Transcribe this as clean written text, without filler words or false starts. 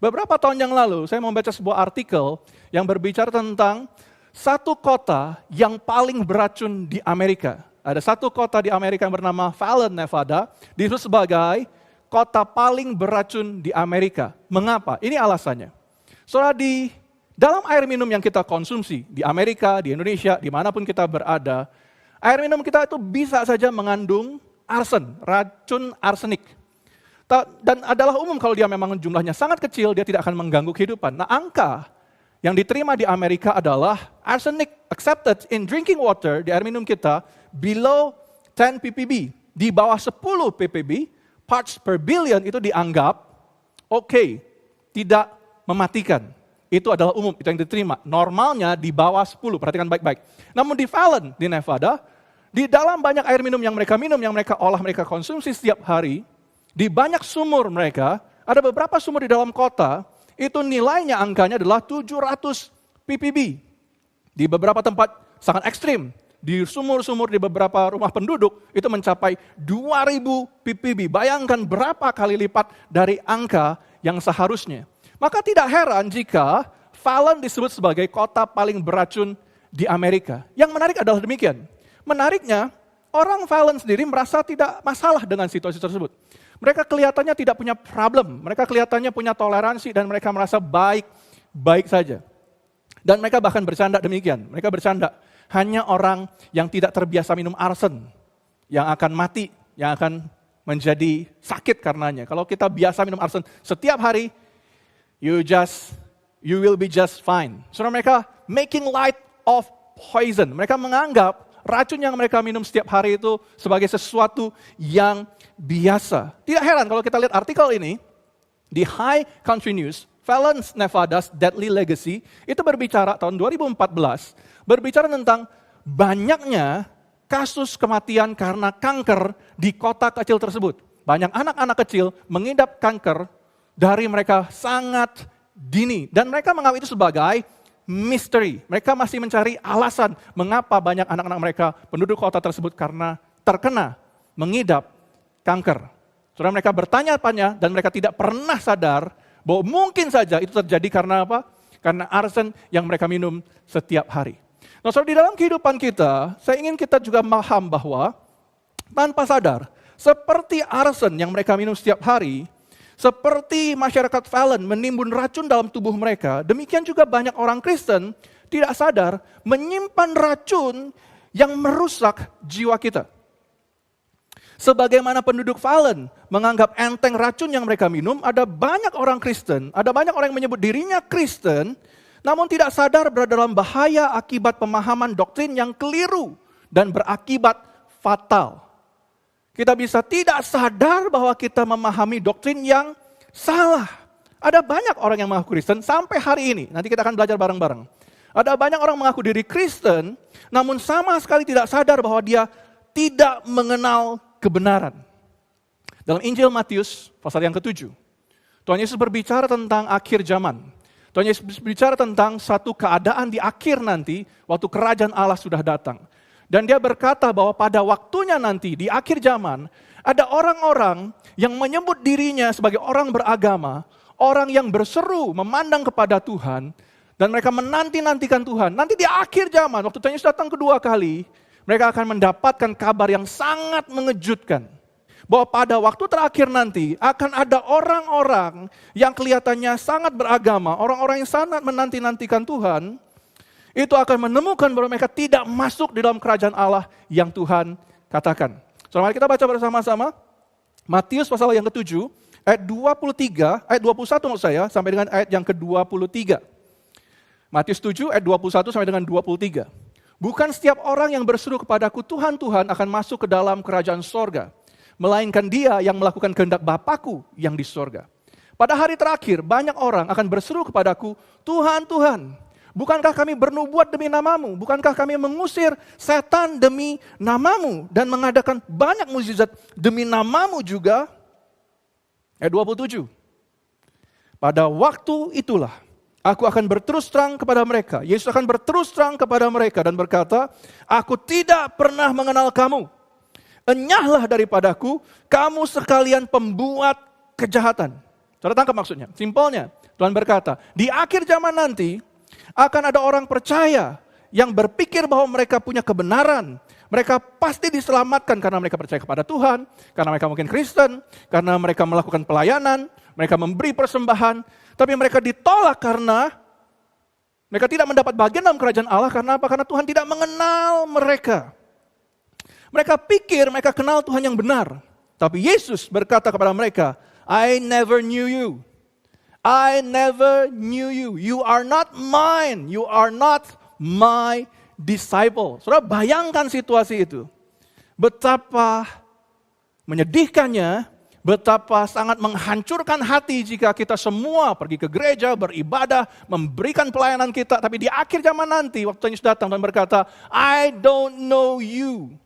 Beberapa tahun yang lalu, saya membaca sebuah artikel yang berbicara tentang satu kota yang paling beracun di Amerika. Ada satu kota di Amerika yang bernama Fallon, Nevada, disebut sebagai kota paling beracun di Amerika. Mengapa? Ini alasannya. Saudara, di dalam air minum yang kita konsumsi, di Amerika, di Indonesia, dimanapun kita berada, air minum kita itu bisa saja mengandung arsen, racun arsenik. Dan adalah umum kalau dia memang jumlahnya sangat kecil, dia tidak akan mengganggu kehidupan. Nah, angka yang diterima di Amerika adalah arsenic accepted in drinking water, di air minum kita, below 10 ppb. Di bawah 10 ppb, parts per billion itu dianggap oke, tidak mematikan. Itu adalah umum, itu yang diterima. Normalnya di bawah 10, perhatikan baik-baik. Namun di Fallon, di Nevada, di dalam banyak air minum, yang mereka olah, mereka konsumsi setiap hari, di banyak sumur mereka, ada beberapa sumur di dalam kota, itu nilainya angkanya adalah 700 ppb. Di beberapa tempat sangat ekstrim, di sumur-sumur di beberapa rumah penduduk, itu mencapai 2000 ppb. Bayangkan berapa kali lipat dari angka yang seharusnya. Maka tidak heran jika Fallon disebut sebagai kota paling beracun di Amerika. Yang menarik adalah demikian. Menariknya, orang Fallon sendiri merasa tidak masalah dengan situasi tersebut. Mereka kelihatannya tidak punya problem, mereka kelihatannya punya toleransi dan mereka merasa baik-baik saja. Dan mereka bahkan bercanda demikian, mereka bercanda, hanya orang yang tidak terbiasa minum arsen yang akan mati, yang akan menjadi sakit karenanya. Kalau kita biasa minum arsen setiap hari, you will be just fine. Saudara, mereka making light of poison, mereka menganggap racun yang mereka minum setiap hari itu sebagai sesuatu yang biasa. Tidak heran kalau kita lihat artikel ini di High Country News, Fallon, Nevada's Deadly Legacy, itu berbicara tahun 2014, berbicara tentang banyaknya kasus kematian karena kanker di kota kecil tersebut. Banyak anak-anak kecil mengidap kanker dari mereka sangat dini. Dan mereka menganggap itu sebagai misteri. Mereka masih mencari alasan mengapa banyak anak-anak mereka penduduk kota tersebut karena terkena mengidap kanker. Saudara, mereka bertanya-tanya dan mereka tidak pernah sadar bahwa mungkin saja itu terjadi karena apa? Karena arsen yang mereka minum setiap hari. Nah, saudara, di dalam kehidupan kita, saya ingin kita juga paham bahwa tanpa sadar, seperti arsen yang mereka minum setiap hari, seperti masyarakat Fallon menimbun racun dalam tubuh mereka, demikian juga banyak orang Kristen tidak sadar menyimpan racun yang merusak jiwa kita. Sebagaimana penduduk Fallon menganggap enteng racun yang mereka minum, ada banyak orang Kristen, ada banyak orang yang menyebut dirinya Kristen, namun tidak sadar berada dalam bahaya akibat pemahaman doktrin yang keliru dan berakibat fatal. Kita bisa tidak sadar bahwa kita memahami doktrin yang salah. Ada banyak orang yang mengaku Kristen sampai hari ini, nanti kita akan belajar bareng-bareng. Ada banyak orang mengaku diri Kristen, namun sama sekali tidak sadar bahwa dia tidak mengenal kebenaran. Dalam Injil Matius pasal yang ke-7, Tuhan Yesus berbicara tentang akhir zaman. Tuhan Yesus berbicara tentang satu keadaan di akhir nanti, waktu kerajaan Allah sudah datang. Dan dia berkata bahwa pada waktunya nanti, di akhir zaman, ada orang-orang yang menyebut dirinya sebagai orang beragama, orang yang berseru memandang kepada Tuhan, dan mereka menanti-nantikan Tuhan. Nanti di akhir zaman, waktu Tuhan Yesus datang kedua kali, mereka akan mendapatkan kabar yang sangat mengejutkan. Bahwa pada waktu terakhir nanti akan ada orang-orang yang kelihatannya sangat beragama, orang-orang yang sangat menanti-nantikan Tuhan, itu akan menemukan bahwa mereka tidak masuk di dalam kerajaan Allah yang Tuhan katakan. So, mari kita baca bersama-sama Matius pasal yang ke-7, ayat 23, ayat 21 maksud saya, sampai dengan ayat yang ke-23. Matius 7, ayat 21 sampai dengan 23. Bukan setiap orang yang berseru kepadaku, Tuhan, Tuhan, akan masuk ke dalam kerajaan sorga, melainkan dia yang melakukan kehendak Bapa-Ku yang di sorga. Pada hari terakhir, banyak orang akan berseru kepadaku, Tuhan, Tuhan, bukankah kami bernubuat demi namamu? Bukankah kami mengusir setan demi namamu? Dan mengadakan banyak mukjizat demi namamu juga? Ayat 27. Pada waktu itulah, aku akan berterus terang kepada mereka. Yesus akan berterus terang kepada mereka dan berkata, aku tidak pernah mengenal kamu. Enyahlah daripadaku, kamu sekalian pembuat kejahatan. Saudara tangkap maksudnya? Simpelnya, Tuhan berkata, di akhir zaman nanti akan ada orang percaya yang berpikir bahwa mereka punya kebenaran. Mereka pasti diselamatkan karena mereka percaya kepada Tuhan, karena mereka mungkin Kristen, karena mereka melakukan pelayanan, mereka memberi persembahan, tapi mereka ditolak karena mereka tidak mendapat bagian dalam kerajaan Allah. Karena apa? Karena Tuhan tidak mengenal mereka. Mereka pikir mereka kenal Tuhan yang benar. Tapi Yesus berkata kepada mereka, I never knew you. I never knew you. You are not mine. You are not my disciple. Saudara bayangkan situasi itu. Betapa menyedihkannya, betapa sangat menghancurkan hati jika kita semua pergi ke gereja, beribadah, memberikan pelayanan kita. Tapi di akhir zaman nanti, waktu Yesus datang dan berkata, I don't know you.